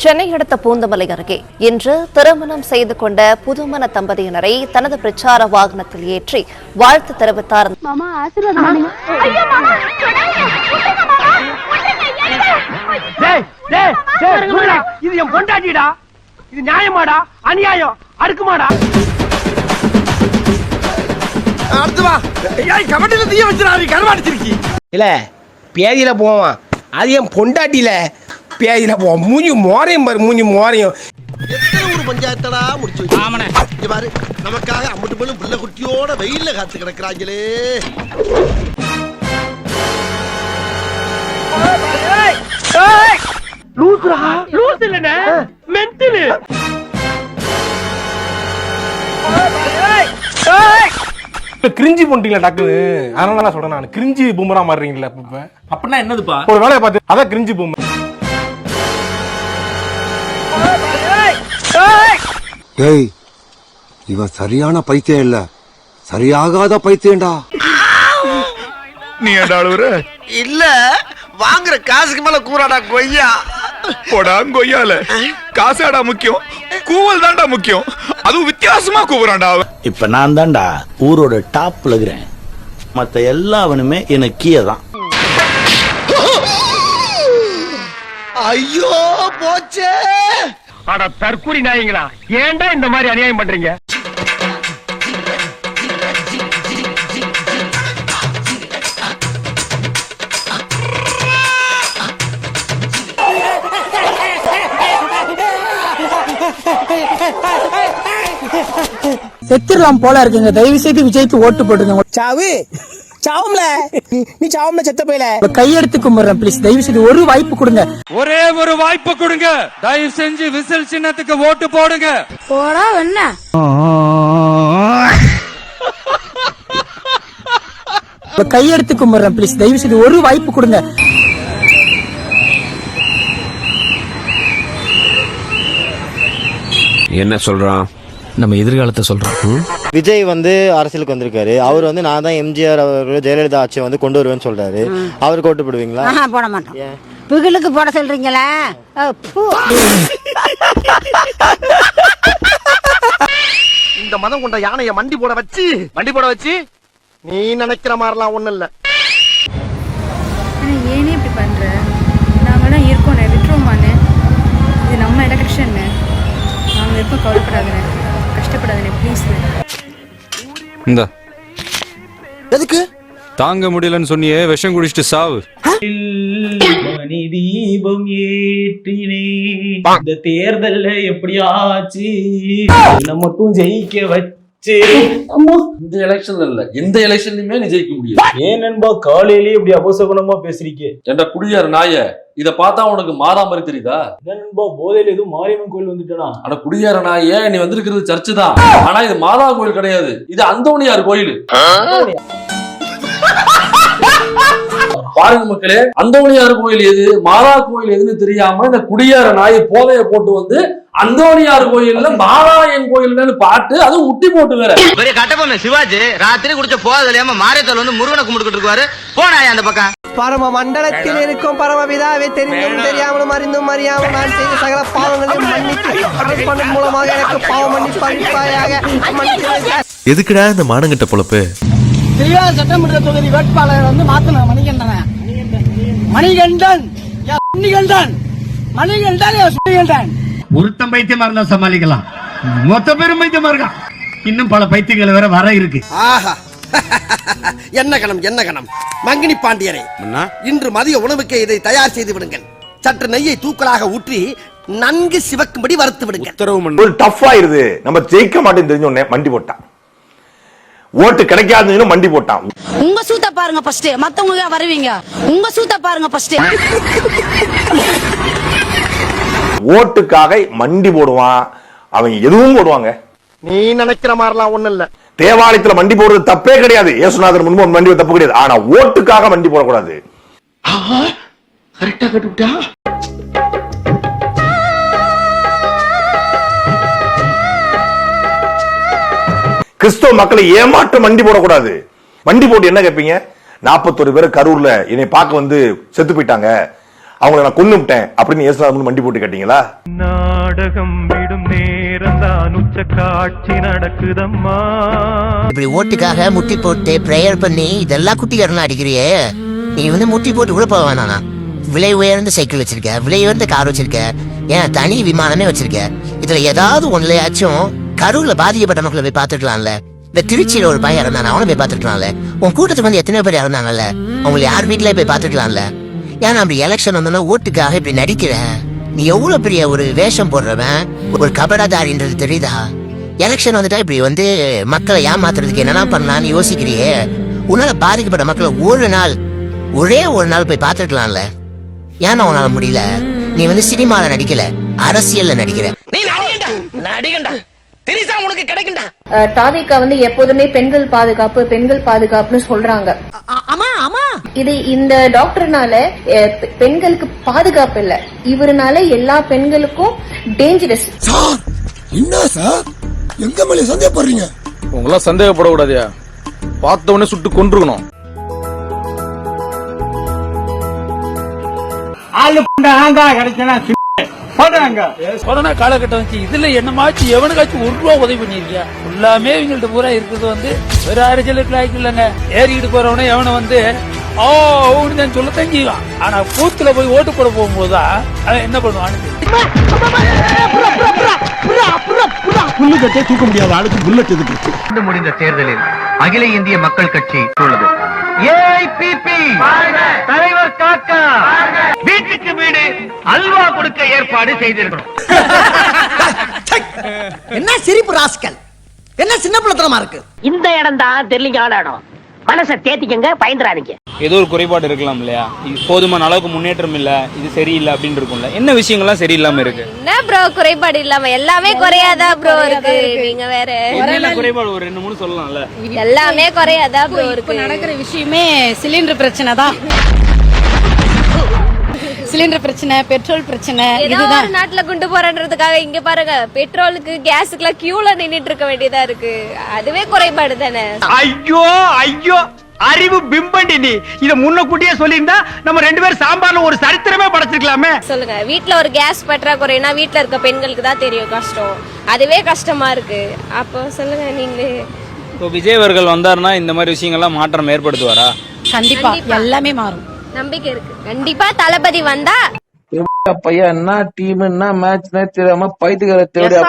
சென்னை அடுத்த பூந்தமல்லி அருகே இன்று திருமணம் செய்து கொண்ட புதுமண தம்பதியினரை தனது பிரச்சார வாகனத்தில் ஏற்றி வாழ்த்து தெரிவித்தார். இது என் பொண்டாட்டிடா, இது நியாயமாடா அநியாயம் அடுக்குமாடா? கபடியில தீய வச்சிடாரு கருவாடிச்சிருக்கி இல்ல பேதியில போவான், அது என் பொண்டாட்டியில பேதியில போவான். மூஞ்சி மோரையும் பாரு, மூஞ்சி மோரையும். எத்தனை ஊர் பஞ்சாயத்தடா முடிச்சு வச்சு பாரு, நமக்காக அம்மட்டு போலும் பிள்ளை குட்டியோட வெயில்ல காத்து கிடக்குறாங்களே. லூஸ் இல்லனே மென்டல். கிரிஞ்சி பண்ணிட்டீங்களா டாக்டர்? அதனால நான் சொல்றேன், நான் கிரிஞ்சி பூமரா மாறுறீங்களா? அப்படின்னா என்னதுப்பா? ஒரு வேலையை பார்த்து அதான் கிரிஞ்சி பூமர். டேய், இவன் சரியான பைத்தியம் இல்ல, சரியாகாத பைத்தியம்டா. நீ ஏன்டா அழுவுற? இல்ல வாங்குற காசுக்கு மேல கூறாடா கொய்யா. போடா கொய்யால, காசாடா முக்கியம், கூவல் தான்டா முக்கியம். அதுவும் வித்தியாசமா கூவுறான்டா. இப்ப நான் தான்டா ஊரோட டாப்ல இருக்கிறேன், மத்த எல்லாவனுமே எனக்கு கீழே தான். ஐயோ போச்சே. அட தற்கூரி நாயங்களா, ஏன்டா இந்த மாதிரி அநியாயம் பண்றீங்க? செத்துடலாம் போல இருக்குங்க, தயவு செய்து விஜய்க்கு ஓட்டு போடுங்க. சாவு சாவும்ல, நீ சாவும்ல, செத்த போயில கையெடுத்து கும்பிடுறேன் ப்ளீஸ், தயவு செய்து ஒரு வாய்ப்பு கொடுங்க, ஒரே ஒரு வாய்ப்பு கொடுங்க. தயவு செஞ்சு விசில் சின்னத்துக்கு ஓட்டு போடுங்க. போடா என்ன கையெடுத்து கும்பிடுறேன் ப்ளீஸ், தயவு செய்து ஒரு வாய்ப்பு கொடுங்க. என்ன சொல்றான்? நம்ம எதிர்காலத்தை சொல்றோம். விஜய் வந்து அரசியலுக்கு வந்திருக்காரு, அவர் வந்து நான் தான் எம்ஜிஆர் அவர்கள் ஜெயலலிதா ஆட்சியை வந்து கொண்டு வருவேன்னு சொல்றாரு. அவருக்கு ஓட்டு போடுவீங்களா? போட மாட்டோம். பிகிலுக்கு போட சொல்றீங்களா? இந்த மதம் கொண்ட யானைய மண்டி போட வச்சு நீ நினைக்கிற மாதிரிலாம் ஒண்ணு இல்ல. ஏனே இப்படி பண்ற? நாங்களாம் இருக்கோம், விட்டுருவோமானே. இது நம்ம எலெக்ஷன், நாங்க எப்போ கவலைப்படாதே, கஷ்டப்படாதே ப்ளீஸ். இந்த எதுக்கு தாங்க முடியலன்னு சொன்னியே, விஷம் குடிச்சிட்டு சாவு. மணி தீபம் ஏற்றினே இந்த தேர்தல்ல எப்படியாச்சு என்ன மட்டும் ஜெயிக்க வச்சு. இந்த எலெக்ஷன்ல இல்ல, எந்த எலெக்ஷன்லயுமே நீ ஜெயிக்க முடியாது. ஏன் நண்பா காலையிலேயே இப்படி அபசகுணமா பேசுறீங்க? என்ற குடியார் நாய, இத பார்த்தா உனக்கு மாதா மாதிரி தெரியுதா? நண்பா போதையில எதுவும் மாரியம்மன் கோயில் வந்துட்டா? ஆனா குடியார நாய, நீ வந்திருக்கிறது சர்ச்சு தான், ஆனா இது மாதா கோயில் கிடையாது, இது அந்தோணியார் கோயில். பாருங்க மக்களே, அந்தோணியார் கோயில் எது மாதா கோயில் எதுன்னு தெரியாம இந்த குடியார நாய் போதைய போட்டு வந்து அந்தோணியார் கோயில்ல மாதாயன் கோயில்னு பாட்டு, அது உட்டி போட்டு வேற. பெரிய கட்டபொம்மை சிவாஜி ராத்திரி குடிச்ச போதலையாம மாரியத்தோல் வந்து முருகனை கும்பிட்டுக்கிட்டு இருக்காரு. போனாயா அந்த பக்கம். பரம மண்டலத்தில் இருக்கும் பரமபிதாவை தெரிந்தும் தெரியாமலும் அறிந்தும் அறியாமல் நான் செய்த சகல பாவங்களையும் மன்னித்து மூலமாக எனக்கு பாவ மன்னிப்பு அளிப்பாயாக. எதுக்குடா இந்த மானங்கிட்ட பொழப்பு? தெரியாத சட்டமன்ற தொகுதி வேட்பாளர் வந்து மாத்தன மணிகண்டன் ஒருத்தன் பைத்தியமா இருந்தா சமாளிக்கலாம், மொத்த பேரும் பைத்தியமா இருக்கான். இன்னும் பல பைத்தியங்கள் வேற வர இருக்கு. ஆஹா என்ன கணம் மங்கினி பாண்டியரே, இன்று மதிய உணவுக்கு இதை தயார் செய்து விடுங்கள். சற்று நெய்யை தூக்கலாக ஊற்றி நன்கு சிவக்கும்படி வறுத்து விடுங்கள். ஒரு டஃப் ஆயிருது, நம்ம ஜெயிக்க மாட்டேன்னு தெரிஞ்ச உடனே மண்டி போட்டான், ஓட்டு கிடைக்காதுன்னு மண்டி போட்டான். உங்க சூத்த பாருங்க ஃபர்ஸ்ட், மத்தவங்க வருவீங்க. உங்க சூத்த பாருங்க ஃபர்ஸ்ட். ஓட்டுக்காக மண்டி போடுவான், அவங்க எதுவும் போடுவாங்க. நீ நினைக்கிற மாதிரிலாம் ஒண்ணு இல்ல. தேவாலயத்துல மண்டி போடுறது தப்பே கிடையாது, இயேசுநாதர் முன்பு மண்டி தப்பு கிடையாது. ஆனா ஓட்டுக்காக மண்டி போடக்கூடாது. கரெக்டா கட்டுட்டா. கிறிஸ்தவ மக்களை ஏமாற்ற மண்டி போடக்கூடாது. மண்டி போட்டு என்ன கேட்பீங்க? 41 பேர் கரூர்ல என்னை பார்க்க வந்து செத்து போயிட்டாங்க, அவங்கள நான் கொன்னுட்டேன் அப்படின்னு இயேசுநாதர் மண்டி போட்டு கேட்டீங்களா? நாடகம் விடும் நேரம் தான் உச்ச காட்சி நடக்குதம்மா. இப்படி ஓட்டுக்காக முட்டி போட்டு பிரேயர் பண்ணி இதெல்லாம் குட்டிக்காரனா அடிக்கிறியே, நீ முட்டி போட்டு கூட போக வேணானா? விலை உயர்ந்த சைக்கிள் வச்சிருக்க, விலை உயர்ந்த கார் வச்சிருக்க, ஏன் தனி விமானமே வச்சிருக்க. இதுல ஏதாவது ஒன்னுலயாச்சும் கரூர்ல பாதிக்கப்பட்ட மக்களை போய் பாத்துக்கலாம்ல. இந்த திருச்சியில ஒரு பையன் இறந்தான, அவனை போய் பாத்துக்கலாம்ல. உன் கூட்டத்துக்கு எத்தனை பேர் இறந்தாங்கல்ல, அவங்க யார் வீட்டுல போய் பாத்துக்கலாம்ல. ஏன்னா அப்படி எலெக்ஷன் வந்தோம்னா ஓட்டுக்காக இப்படி நடிக்கிற. நீ எவ்வளவு பெரிய ஒரு வேஷம் போடுறவன், ஒரு கபடதாரின்றது தெரியுதா? எலெக்ஷன் வந்துட்டா இப்படி மக்களை ஏமாத்துறதுக்கு என்னன்னா பண்ணலான்னு யோசிக்கிறியே. உன்னால பாதிக்கப்பட்ட மக்களை ஒரே ஒரு நாள் போய் பாத்துக்கலாம்ல. ஏன்னா உன்னால முடியல. நீ சினிமால நடிக்கல, அரசியல்ல நடிக்கிற. தாதிகா எப்போதுமே பெண்கள் பாதுகாப்புன்னு சொல்றாங்க. இது இந்த டாக்டர்னால பெண்களுக்கு பாதுகாப்பு இல்ல, இவருனால எல்லா பெண்களுக்கும் டேஞ்சரஸ். என்ன சார் எங்க மேல சந்தேகப்படுறீங்க? உங்களா சந்தேகப்படக்கூடாதியா, பார்த்த உடனே சுட்டு கொன்றுக்கணும். கொரோனா காலகட்டம் வச்சு இதுல என்னமாச்சு எவனுக்காச்சும் ₹1 உதவி பண்ணிருக்கியா? எல்லாமே இவங்கள்ட்ட பூரா இருக்குது ஒரு அரசியலுக்கு லாய்க்கு இல்லைங்க. ஏறிக்கிட்டு போறவனே எவனை தான் சொல்லத்தான் செய்வான். ஆனா பூத்துல போய் ஓட்டு போட போகும்போதுதான் அவன் என்ன பண்ணுவான்னு தூக்க முடியாத ஆளுக்கு புல்லட் எதுக்கு? முடிந்த தேர்தலில் அகில இந்திய மக்கள் கட்சி உள்ளது. தலைவர் காக்கா வீட்டுக்கு வீடு அல்வா கொடுக்க ஏற்பாடு செய்திருக்கிறோம். என்ன சிரிப்பு ராஸ்கல், என்ன சின்ன பிள்ளைத்தனமா இருக்கு. இந்த இடம் தான் தெரியலீங்க இடம். மனசை தேத்திக்கங்க, பயந்துறாதீங்க. ஏதோ ஒரு குறைபாடு இருக்கலாம் இல்லையா? போதுமான அளவுக்கு முன்னேற்றம் இல்ல, இது சரியில்லை அப்படின்னு இருக்கும்ல. என்ன விஷயங்கள்லாம் சரியில்லாம இருக்கு? என்ன ப்ரோ குறைபாடு இல்லாம எல்லாமே குறையாதா ப்ரோ இருக்கு? நீங்க வேற என்ன குறைபாடு ஒரு 2-3 சொல்லலாம்ல? எல்லாமே குறையாதா ப்ரோ இருக்கு? நடக்கிற விஷயமே சிலிண்டர் பிரச்சனை தான். சிலிண்டர் பிரச்சனை, பெட்ரோல் பிரச்சனை. இதுதான் நாட்டுல கொண்டு போறன்றதுக்காக இங்க பாருங்க, பெட்ரோலுக்கு கேஸுக்குலாம் கியூல நின்னுட்டு இருக்க வேண்டியதா இருக்கு. அதுவே குறைபாடு தானே. ஐயோ ஐயோ, அறிவு பிம்பண்டி. நீ இத முன்னக்கூட்டியே சொல்லியிருந்தா நம்ம 2 பேரும் சாம்பார்ல ஒரு சரித்திரமே படைச்சிருக்கலாமே. சொல்லுங்க, வீட்டுல ஒரு கேஸ் பற்றாக்குறைனா வீட்டுல இருக்க பெண்களுக்கு தான் தெரியும் கஷ்டம். அதுவே கஷ்டமா இருக்கு. அப்போ சொல்லுங்க நீங்களே. இப்போ விஜய் அவர்கள் வந்தாருன்னா இந்த மாதிரி விஷயங்கள்லாம் மாற்றம் ஏற்படுத்துவாரா? கண்டிப்பா எல்லாமே மாறும், நம்பிக்கை இருக்கு. கண்டிப்பா தளபதி வந்தா பையன் என்ன டீம் என்ன மேட்ச்னே தெரியாம பைத்துக்கிற தேவையா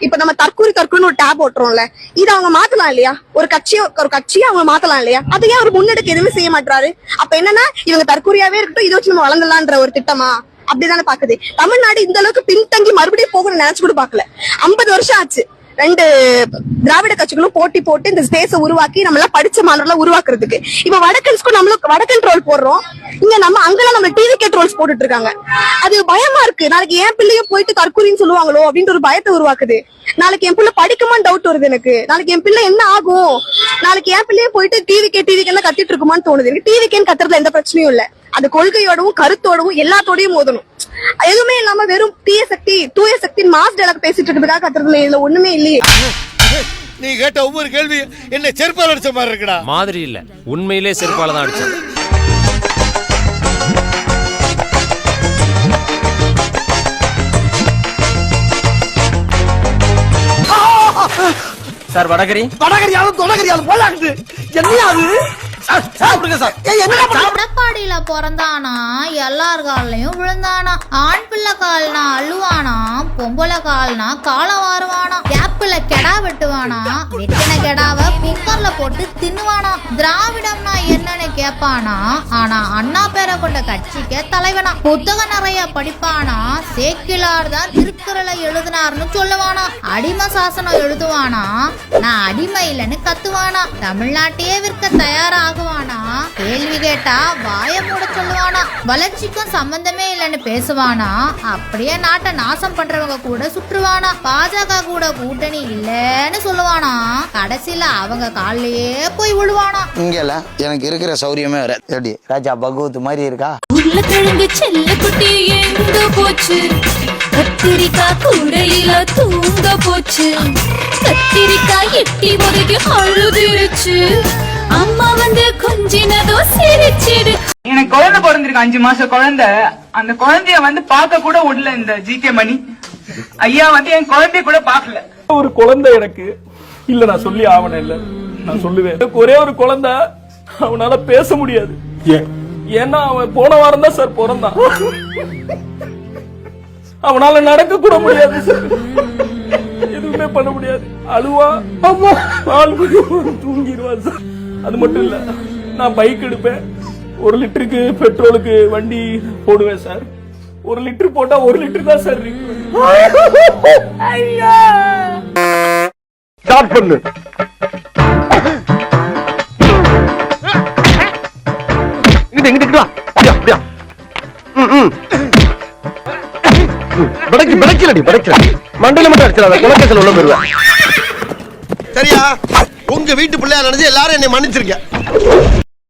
இப்ப நம்ம தற்கூரின்னு ஒரு டேப் ஓட்டுறோம்ல, இது அவங்க மாத்தலாம் இல்லையா? ஒரு கட்சியை அவங்க மாத்தலாம் இல்லையா? அது ஏன் ஒரு முன்னெடுக்க எதுவுமே செய்ய மாட்டாரு? அப்ப என்னன்னா இவங்க தற்கூரியாவே இருக்கட்டும், இதை வச்சு நம்ம வளர்ந்துலான்ற ஒரு திட்டமா அப்படிதானே பாக்குது. தமிழ்நாடு இந்த அளவுக்கு பின்தங்கி மறுபடியும் போகணும்னு நினைச்சு கூட பாக்கல. 50 வருஷம் ஆச்சு 2 திராவிட கட்சிகளும் போட்டி போட்டு இந்த ஸ்பேஸ உருவாக்கி நம்ம எல்லாம் படிச்ச மாணவர்களை உருவாக்குறதுக்கு. இப்ப வடக்கன்ஸ்க்கும் நம்மளுக்கு வடக்கன் ட்ரோல் போடுறோம், இங்க அங்கெல்லாம் நம்ம டிவிகே ட்ரோல்ஸ் போட்டுட்டு இருக்காங்க. அது பயமா இருக்கு. நாளைக்கு என் பிள்ளைய போயிட்டு தற்கூரின்னு சொல்லுவாங்களோ அப்படின்ற ஒரு பயத்தை உருவாக்குது. நாளைக்கு என் பிள்ளை படிக்குமான்னு டவுட் வருது எனக்கு. நாளைக்கு என் பிள்ளை என்ன ஆகும்? நாளைக்கு என் பிள்ளைய போயிட்டு டிவிகேன்னு கத்திட்டு இருக்குமான்னு தோணுது எனக்கு. டிவிகேன்னு கத்துறதுல எந்த பிரச்சனையும் இல்ல, அது கொள்கையோடவும் கருத்தோடவும் எல்லாத்தோடையும் மோதணும். எதுவுமே இல்லாம வெறும் தூய சக்தி மாஸ் டயலாக் பேசிட்டு இருக்கிறதுக்காக கத்துறதுல இதுல ஒண்ணுமே இல்லையே. நீ கேட்ட ஒவ்வொரு கேள்வி என்ன செருப்பால அடிச்ச மாதிரி இருக்குடா. மாதிரி இல்ல, உண்மையிலே செருப்பால தான் அடிச்சேன். சார் வடகரியாலும் தொடகரியாலும் போலாக்குது. என்னையாது எடப்பாடியில பிறந்தானா எல்லார் காலையும் விழுந்தானா. ஆண் பிள்ளை கால்னா அழுவானா, பொம்பளை கால்னா காலம் வாருவானா. கேப்பில கெடா வெட்டுவானா, வெட்டின கெடாவ குக்கர்ல போட்டு தின்னுவானா. திராவிடம்னா என்னன்னு கேட்பானா, ஆனா அண்ணா பேரை கொண்ட கட்சிக்கு தலைவனா. புத்தகம் நிறைய படிப்பானா, சேக்கிலார் தான் திருக்குறளை எழுதினார்னு சொல்லுவானா. அடிமை சாசனம் எழுதுவானா, நான் அடிமை இல்லைன்னு கத்துவானா. தமிழ்நாட்டையே விற்க தயாராகுவானா. கேள்வி கேட்டா வாய மூட சொல்லுவானா. வளர்ச்சிக்கும் சம்பந்தமே இல்லைன்னு பேசுவானா. அப்படியே நாட்டை நாசம் பண்றவங்க கூட சுற்றுவானா. பாஜக கூட கூட்டணி இல்லன்னு சொல்லுவானா. கடைசியில அவங்க காலிலேயே போய் விழுவானா. இங்கல எனக்கு இருக்கிற சௌரியமே வேற. எப்படி ராஜா பகவத் மாதிரி இருக்கா? உருளைக்கிழங்கு செல்லக்குட்டி எங்க போச்சு? கத்திரிக்காய் கூடையில தூங்க போச்சு. கத்திரிக்காய் எட்டி முதுகி அழுதுருச்சு அம்மா வந்து கொஞ்சினதோ சிரிச்சிடு. எனக்கு குழந்தை பிறந்திருக்கு, 5 மாசம் குழந்தை. அந்த குழந்தைய வந்து பார்க்க கூட விடல இந்த ஜிகே மணி ஐயா வந்து என் குழந்தைய கூட பார்க்கல. ஒரு குழந்தை எனக்கு இல்ல, நான் சொல்லி ஆவணம் இல்ல, நான் சொல்லுவேன். எனக்கு ஒரே ஒரு குழந்தை, அவனால பேச முடியாது. ஏன்னா அவன் போன வாரம் தான் சார் பிறந்தான். அவனால நடக்க கூட முடியாது சார், எதுவுமே பண்ண முடியாது. அழுவா, அம்மா பால் தூங்கிடுவான் சார். அது மட்டும் இல்ல, நான் பைக் எடுப்பேன், 1 லிட்டருக்கு பெட்ரோலுக்கு வண்டி போடுவேன் சார். 1 லிட்டர் போட்டா 1 லிட்டர் தான் சார் இருக்கு. ஸ்டார்ட் பண்ணு. இங்கிட்டு வா. அப்படியா மண்டையில மட்டும் அடிச்சிடாத, குலக்கேசல் உள்ள போயிருவேன். சரியா? உங்க வீட்டு பிள்ளையா நினைச்சு எல்லாரும் என்னை மன்னிச்சிருக்க.